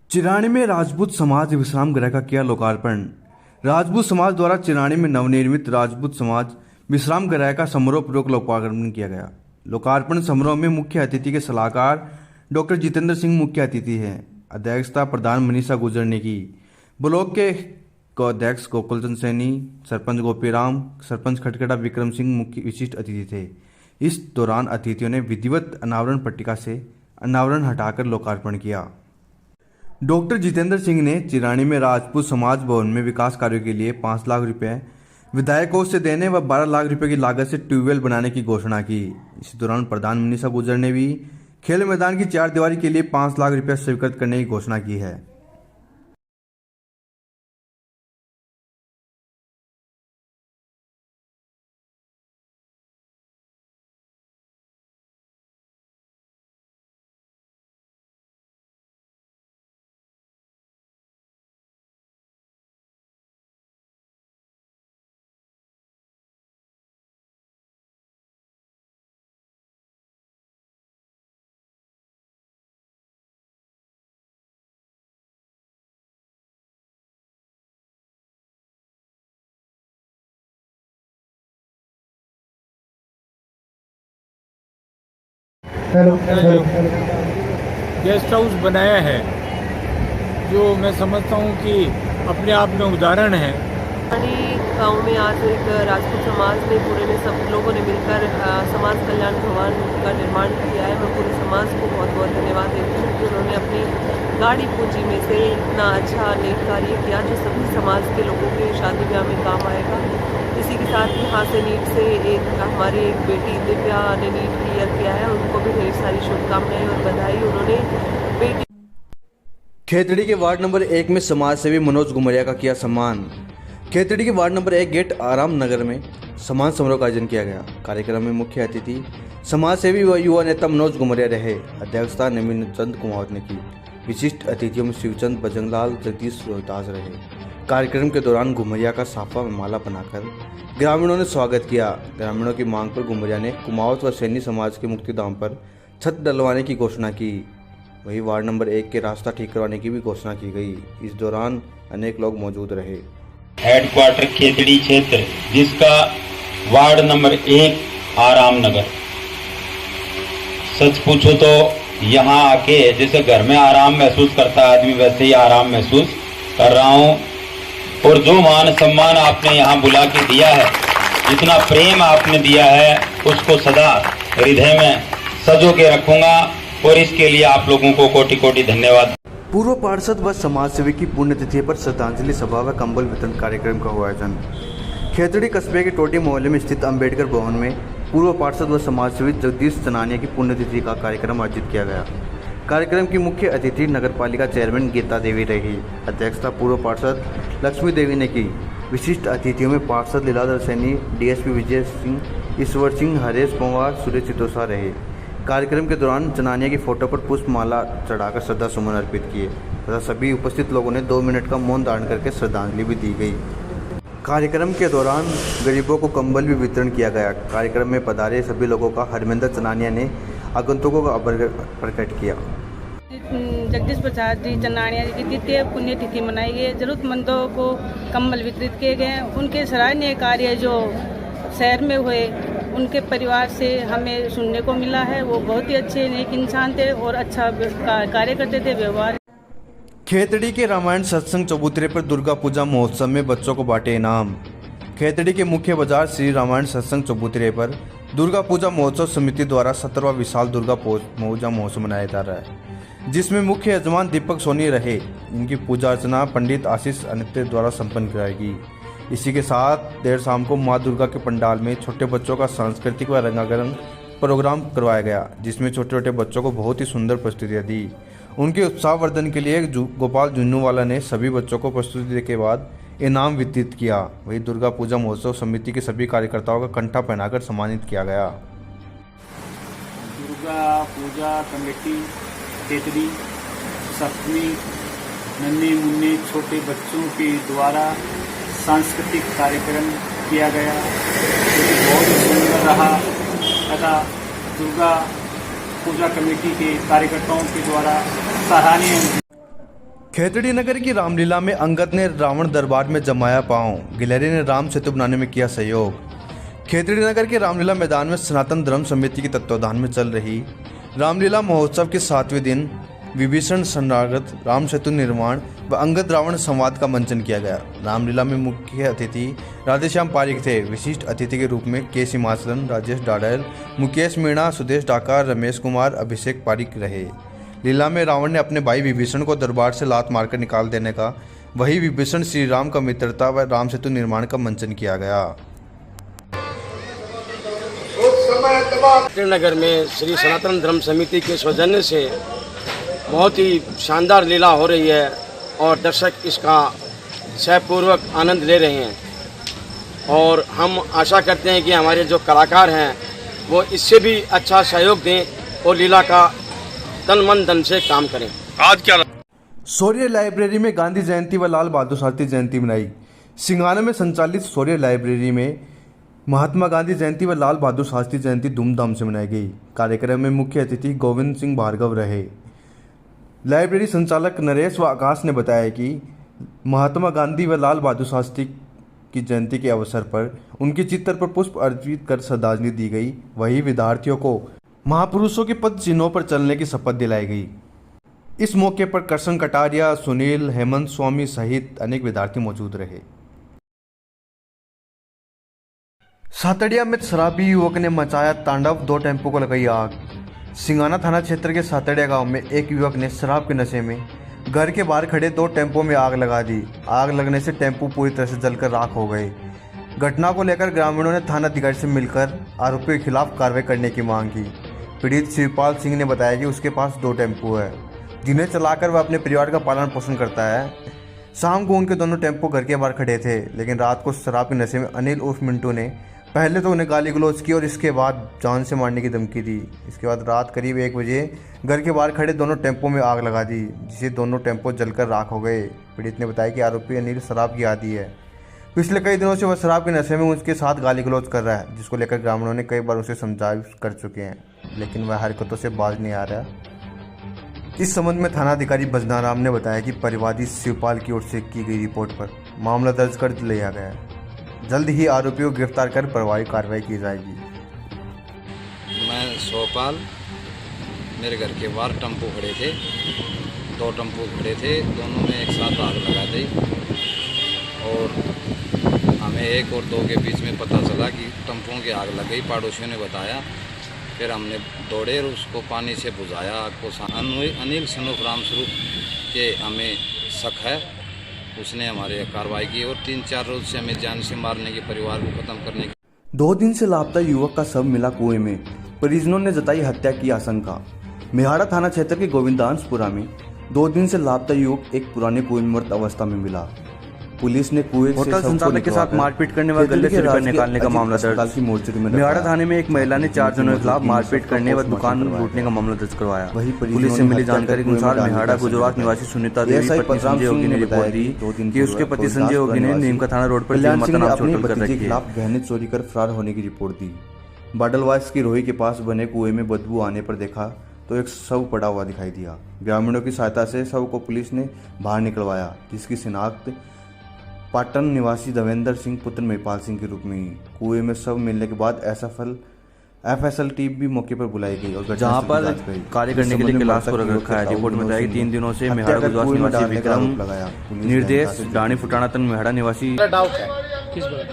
चिराणी में राजपूत समाज विश्राम गृह का किया लोकार्पण। राजपूत समाज द्वारा चिराणी में नवनिर्मित राजपूत समाज विश्राम गृह का समारोहपूर्वक लोकार्पण किया गया। लोकार्पण समारोह में मुख्य अतिथि के सलाहकार डॉक्टर जितेंद्र सिंह मुख्य अतिथि हैं। अध्यक्षता प्रधान मनीषा गुर्जर ने की। ब्लॉक के अध्यक्ष गोकुलचंद सैनी, सरपंच गोपीराम, सरपंच खटखटा विक्रम सिंह मुख्य विशिष्ट अतिथि थे। इस दौरान अतिथियों ने विधिवत अनावरण पट्टिका से अनावरण हटाकर लोकार्पण किया। डॉक्टर जितेंद्र सिंह ने चिराणी में राजपूत समाज भवन में विकास कार्यों के लिए 5 लाख रुपए विधायक कोष से देने व 12 लाख रुपए की लागत से ट्यूबवेल बनाने की घोषणा की। इस दौरान प्रधान मनीषा गुर्जर ने भी खेल मैदान की 4 दीवारी के लिए 5 लाख रुपए स्वीकृत करने की घोषणा की है। हेलो हेलो गेस्ट हाउस बनाया है जो मैं समझता हूँ कि अपने आप में उदाहरण है। गांव में आज एक राजपूत समाज ने पूरे ने सब लोगों ने मिलकर समाज कल्याण भवन का निर्माण किया है। मैं पूरे समाज को बहुत बहुत धन्यवाद देती हूँ कि उन्होंने अपनी गाड़ी पूंजी में से इतना अच्छा नेक कार्य किया जो सभी समाज के लोगों के शादी ब्याह में काम आएगा। इसी के साथ यहाँ से नीट से हमारी एक बेटी दिव्या ने नीट क्लियर किया है, उनको भी ढेर सारी शुभकामनाएं और बधाई। उन्होंने बेटी खेतड़ी के वार्ड नंबर 1 में समाज सेवी मनोज गुमरिया का किया सम्मान। खेतड़ी के वार्ड नंबर 1 गेट आराम नगर में सम्मान समारोह का आयोजन किया गया। कार्यक्रम में मुख्य अतिथि समाज सेवी व युवा नेता मनोज गुमरिया रहे। अध्यक्षता नवीन चंद कुमावत ने की। विशिष्ट अतिथियों में शिवचंद, बजरंगलाल, जगदीश रोहितास रहे। कार्यक्रम के दौरान गुमरिया का साफा में माला बनाकर ग्रामीणों ने स्वागत किया। ग्रामीणों की मांग पर गुमरिया ने कुमावत व सैनी समाज के मुक्तिधाम पर छत डलवाने की घोषणा की। वहीं वार्ड नंबर 1 के रास्ता ठीक करवाने की भी घोषणा की गई। इस दौरान अनेक लोग मौजूद रहे। हेडक्वार्टर खेतड़ी क्षेत्र जिसका वार्ड नंबर 1 आराम नगर, सच पूछो तो यहाँ आके जैसे घर में आराम महसूस करता है आदमी वैसे ही आराम महसूस कर रहा हूँ। और जो मान सम्मान आपने यहाँ बुला के दिया है, जितना प्रेम आपने दिया है, उसको सदा हृदय में सजो के रखूंगा और इसके लिए आप लोगों को कोटि कोटि धन्यवाद। पूर्व पार्षद व समाज सेवी की पुण्यतिथि पर श्रद्धांजलि सभा व कंबल वितरण कार्यक्रम का हुआ आयोजन। खेतड़ी कस्बे के टोटी मोहल्ले में स्थित अंबेडकर भवन में पूर्व पार्षद व समाज सेवी जगदीश चनानिया की पुण्यतिथि का कार्यक्रम आयोजित किया गया। कार्यक्रम की मुख्य अतिथि नगरपालिका चेयरमैन गीता देवी रही। अध्यक्षता पूर्व पार्षद लक्ष्मी देवी ने की। विशिष्ट अतिथियों में पार्षद लीलाधर सैनी, डीएसपी विजय सिंह, ईश्वर सिंह, हरेश पंवार, सुरेश चितोसा रहे। कार्यक्रम के दौरान चनानिया की फोटो पर पुष्पमाला चढ़ाकर श्रद्धा सुमन अर्पित किए तथा सभी उपस्थित लोगों ने 2 मिनट का मौन धारण करके श्रद्धांजलि भी दी गई। कार्यक्रम के दौरान गरीबों को कंबल भी वितरण किया गया। कार्यक्रम में पधारे सभी लोगों का हरमिंदर चनानिया ने आगंतुकों का आभार प्रकट किया। जगदीश प्रसाद जी चनानिया जी की द्वितीय पुण्यतिथि मनाई गई। जरूरतमंदों को कंबल वितरित किए गए। उनके सराहनीय कार्य जो शहर में हुए, उनके परिवार से हमें सुनने को मिला है। वो बहुत ही अच्छे नेक इंसान थे और अच्छा कार्य करते थे, व्यवहार। खेतड़ी के रामायण सत्संग चबूतरे पर दुर्गा पूजा महोत्सव में बच्चों को बांटे इनाम। खेतड़ी के मुख्य बाजार श्री रामायण सत्संग चबूतरे पर दुर्गा पूजा महोत्सव समिति द्वारा 17वां विशाल दुर्गा पूजा महोत्सव मनाया जा रहा है, जिसमें मुख्य यजमान दीपक सोनी रहे। इनकी पूजा अर्चना पंडित आशीष अनित्य द्वारा संपन्न कराएगी। इसी के साथ देर शाम को मां दुर्गा के पंडाल में छोटे बच्चों का सांस्कृतिक व रंगारंग प्रोग्राम करवाया गया, जिसमें छोटे छोटे बच्चों को बहुत ही सुंदर प्रस्तुतियाँ दी। उनके उत्साहवर्धन के लिए गोपाल जुन्नूवाला ने सभी बच्चों को प्रस्तुति के बाद इनाम वितरित किया। वहीं दुर्गा पूजा महोत्सव समिति के सभी कार्यकर्ताओं का कंठा पहनाकर सम्मानित किया गया। दुर्गा पूजा कमेटी खेतड़ी सप्तमी नन्हे मुन्ने छोटे बच्चों के द्वारा सांस्कृतिक कार्यक्रम किया गया, जो कि बहुत ही सुंदर रहा तथा दुर्गा पूजा कमेटी के कार्यकर्ताओं के द्वारा सराहनीय। खेतड़ी नगर की रामलीला में अंगद ने रावण दरबार में जमाया पांव, गिलहरी ने राम सेतु बनाने में किया सहयोग। खेतड़ी नगर के रामलीला मैदान में सनातन धर्म समिति के तत्वाधान में चल रही रामलीला महोत्सव के 7वें दिन विभीषण शरणागत राम सेतु निर्माण व अंगद रावण संवाद का मंचन किया गया। रामलीला में मुख्य अतिथि राधेश्याम पारिक थे। विशिष्ट अतिथि के रूप में के सिमाचलन, राजेश डाडल, मुकेश मीणा, सुदेश डाका, रमेश कुमार, अभिषेक पारिक रहे। लीला में रावण ने अपने भाई विभीषण को दरबार से लात मारकर निकाल देने का, वही विभीषण श्री राम का मित्रता व राम सेतु निर्माण का मंचन किया गया। नगर में श्री सनातन धर्म समिति के सौजन्य से बहुत ही शानदार लीला हो रही है और दर्शक इसका सहपूर्वक आनंद ले रहे हैं और हम आशा करते हैं कि हमारे जो कलाकार हैं वो इससे भी अच्छा सहयोग दें और लीला का तन मन धन से काम करें। आज क्या शौर्य लाइब्रेरी में गांधी जयंती व लाल बहादुर शास्त्री जयंती मनाई। सिंगाना में संचालित शौर्य लाइब्रेरी में महात्मा गांधी जयंती व लाल बहादुर शास्त्री जयंती धूमधाम से मनाई गई। कार्यक्रम में मुख्य अतिथि गोविंद सिंह भार्गव रहे। लाइब्रेरी संचालक नरेश व आकाश ने बताया कि महात्मा गांधी व लाल बहादुर शास्त्री की जयंती के अवसर पर उनके चित्र पर पुष्प अर्पित कर श्रद्धांजलि दी गई। वहीं विद्यार्थियों को महापुरुषों के पद चिन्हों पर चलने की शपथ दिलाई गई। इस मौके पर कृष्ण कटारिया, सुनील, हेमंत स्वामी सहित अनेक विद्यार्थी मौजूद रहे। सातड़िया में शराबी युवक ने मचाया तांडव, 2 टेम्पो को लगाई आग। सिंगाना थाना क्षेत्र के सातड़िया गांव में एक युवक ने शराब के नशे में घर के बाहर खड़े 2 टेम्पो में आग लगा दी। आग लगने से टेम्पो पूरी तरह से जलकर राख हो गए। घटना को लेकर ग्रामीणों ने थाना अधिकारी से मिलकर आरोपियों के खिलाफ कार्रवाई करने की मांग की। पीड़ित शिवपाल सिंह ने बताया कि उसके पास 2 टेम्पो है, जिन्हें चलाकर वह अपने परिवार का पालन पोषण करता है। शाम को उनके दोनों टेम्पो घर के बाहर खड़े थे, लेकिन रात को शराब के नशे में अनिल उर्फ मिंटू ने पहले तो उन्हें गाली गलौज की और इसके बाद जान से मारने की धमकी दी। इसके बाद रात करीब 1 बजे घर के बाहर खड़े दोनों टेम्पो में आग लगा दी, जिससे दोनों टेम्पो जलकर राख हो गए। पीड़ित ने बताया कि आरोपी अनिल शराब की आदी है। पिछले कई दिनों से वह शराब के नशे में उसके साथ गाली गलौज कर रहा है, जिसको लेकर ग्रामीणों ने कई बार उसे समझाइश कर चुके हैं, लेकिन वह हरकतों से बाज नहीं आ रहा। इस संबंध में थानाधिकारी बजनाराम ने बताया कि परिवादी शिवपाल की ओर से की गई रिपोर्ट पर मामला दर्ज कर लिया गया है। जल्द ही आरोपियों को गिरफ्तार कर प्रभावी कार्रवाई की जाएगी। मैं शिवपाल, मेरे घर के बाहर टेम्पो खड़े थे, 2 टेम्पो खड़े थे, दोनों में एक साथ आग लगा दी और हमें 1 और 2 के बीच में पता चला कि टेम्पों की आग लग गई। पड़ोसियों ने बताया, फिर हमने दौड़े और उसको पानी से बुझाया आग को। अनिल सनोफ रामस्वरूप के हमें शक है, उसने हमारे कार्रवाई की और 3-4 रोज से हमें जान से मारने के, परिवार को खत्म करने की। 2 दिन से लापता युवक का शव मिला कुएं में, परिजनों ने जताई हत्या की आशंका। मेहाड़ा थाना क्षेत्र के गोविंदांशपुरा में 2 दिन से लापता युवक एक पुराने कुएं में मृत अवस्था में मिला। पुलिस ने कुएं से होटल संचालक के साथ मारपीट करने व गले से रुपए निकालने का मामला दर्ज की मोर्चरी में। मेहाड़ा थाने में एक महिला ने 4 जनों के खिलाफ मारपीट करने व दुकान लूटने का मामला दर्ज करवाया। वहीं पुलिस से मिली जानकारी के अनुसार मेहाड़ा गुजरात निवासी सुनीता देवी पत्नी संजय योगी ने रिपोर्ट दी कि उसके पति संजय योगी ने नीमका थाना रोड पर गहने चोरी कर फरार होने की रिपोर्ट दी। बाडलवास की रोही के पास बने कुएं में बदबू आने पर देखा तो एक शव पड़ा हुआ दिखाई दिया। ग्रामीणों की सहायता से शव को पुलिस ने बाहर निकलवाया, जिसकी शिनाख्त पाटन निवासी देवेंद्र सिंह पुत्र महिपाल सिंह के रूप में हुई। कुएं में शव मिलने के बाद एफएसएल टीम भी मौके पर बुलाई गई और जहां पर कार्य करने के लिए लाश को रख रखा है। रिपोर्ट में बताया कि 3 दिनों से मेहाड़ा गुजरात निवासी विक्रम निर्देश डाणी फुटानातन मेहाड़ा निवासी डाउट है किस बात,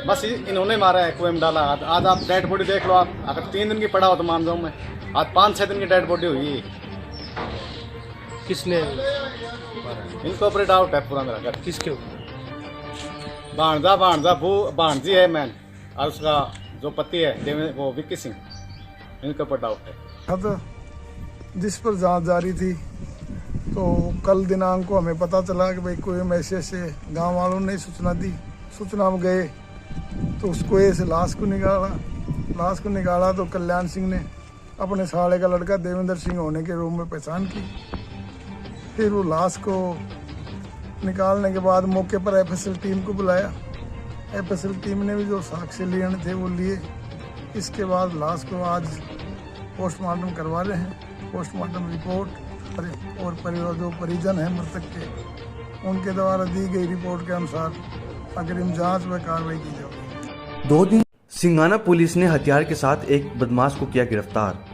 बस इन्होंने मारा है, कुएं में डाला। आज आप डेड बॉडी देख लो, आप अगर 3 दिन की पड़ा हो तो मान जाऊँ मैं। आज 5-6 दिन की डेड बॉडी हुई। किसने? इनको ऊपर डाउट है पूरा मेरा। किसके ऊपर? भाणजी है मैन, और उसका जो पति है वो विक्की सिंह, इनके ऊपर डाउट है। तो जिस पर जांच जारी थी, तो कल दिनांक को हमें पता चला कि भाई कुएं में ऐसे गांव वालों ने सूचना दी। सूचना में गए तो उस कुएं से लाश को निकाला तो कल्याण सिंह ने अपने साले का लड़का देवेंद्र सिंह होने के रूप में पहचान की। फिर वो लाश को निकालने के बाद मौके पर एफएसएल टीम को बुलाया। एफएसएल टीम ने भी जो साक्ष्य लिए थे वो लिए। इसके बाद लाश को आज पोस्टमार्टम करवा रहे हैं। पोस्टमार्टम रिपोर्ट और परिवार जो परिजन हैं मृतक के उनके द्वारा दी गई रिपोर्ट के अनुसार अग्रिम जांच व कार्रवाई की जाएगी। 2 दिन सिंगाना पुलिस ने हथियार के साथ एक बदमाश को किया गिरफ्तार।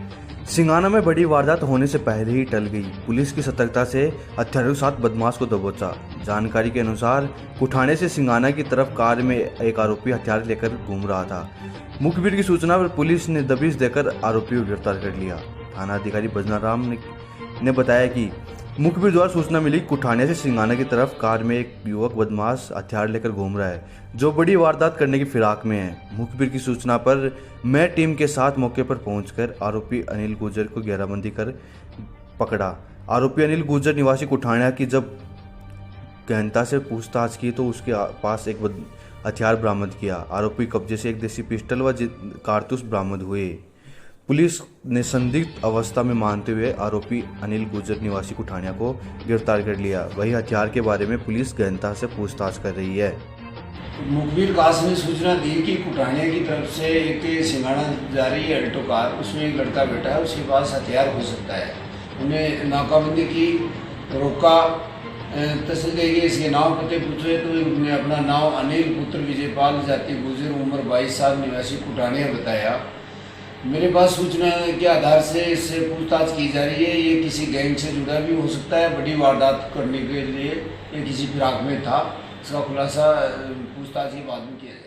सिंगाना में बड़ी वारदात होने से पहले ही टल गई। पुलिस की सतर्कता से हथियारों के साथ बदमाश को दबोचा। जानकारी के अनुसार कुठाने से सिंगाना की तरफ कार में एक आरोपी हथियार लेकर घूम रहा था। मुखबिर की सूचना पर पुलिस ने दबिश देकर आरोपी को गिरफ्तार कर लिया। थाना अधिकारी बजनाराम ने बताया कि मुखबिर द्वारा सूचना मिली कुठाने से सिंगाना की तरफ कार में एक युवक बदमाश हथियार लेकर घूम रहा है जो बड़ी वारदात करने की फिराक में है। मुखबिर की सूचना पर मैं टीम के साथ मौके पर पहुंचकर आरोपी अनिल गुर्जर को घेराबंदी कर पकड़ा। आरोपी अनिल गुर्जर निवासी कुठाना की जब गहनता से पूछताछ की तो उसके पास एक हथियार बरामद किया। आरोपी कब्जे से एक देसी पिस्टल व कारतूस बरामद हुए। पुलिस ने संदिग्ध अवस्था में मानते हुए आरोपी अनिल गुर्जर निवासी कुठानिया को गिरफ्तार कर लिया। वही हथियार के बारे में पुलिस गहनता से पूछताछ कर रही है। मुखबिर काश ने सूचना दी कि कुठानिया की तरफ से एक सिंगाना जा रही है अल्टो कार, उसमें एक लड़का बैठा है, उसके पास हथियार हो सकता है। उन्हें नाकाबंदी की, रोका, तस्वीर देगी, इसके नाम पते पूछे तो उन्होंने अपना नाम अनिल पुत्र विजयपाल जाति गुर्जर उम्र 22 साल निवासी कुठानिया बताया। मेरे पास सूचना के आधार से इससे पूछताछ की जा रही है। ये किसी गैंग से जुड़ा भी हो सकता है, बड़ी वारदात करने के लिए ये किसी फिराक में था। इसका खुलासा पूछताछ के बाद में किया जाए।